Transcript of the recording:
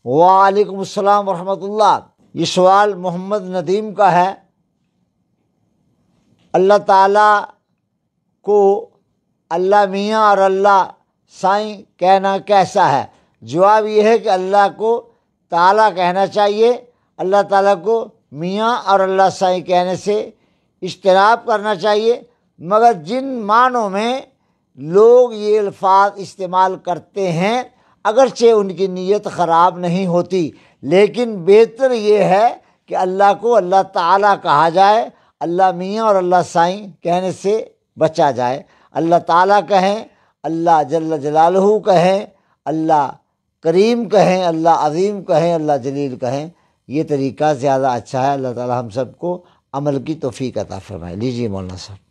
وعلیکم السلام ورحمۃ اللہ۔ یہ سوال محمد ندیم کا ہے۔ اللہ تعالیٰ کو اللہ میاں اور اللہ سائیں کہنا کیسا ہے؟ جواب یہ ہے کہ اللہ کو تعالیٰ کہنا چاہیے۔ اللہ تعالیٰ کو میاں اور اللہ سائیں کہنے سے اجتناب کرنا چاہیے، مگر جن معنوں میں لوگ یہ الفاظ استعمال کرتے ہیں اگرچہ ان کی نیت خراب نہیں ہوتی، لیکن بہتر یہ ہے کہ اللہ کو اللہ تعالیٰ کہا جائے، اللہ میاں اور اللہ سائیں کہنے سے بچا جائے۔ اللہ تعالیٰ کہیں، اللہ جل جلالہ کہیں، اللہ کریم کہیں، اللہ عظیم کہیں، اللہ جلیل کہیں۔ یہ طریقہ زیادہ اچھا ہے۔ اللہ تعالیٰ ہم سب کو عمل کی توفیق عطا فرمائے۔ لیجیے مولانا صاحب۔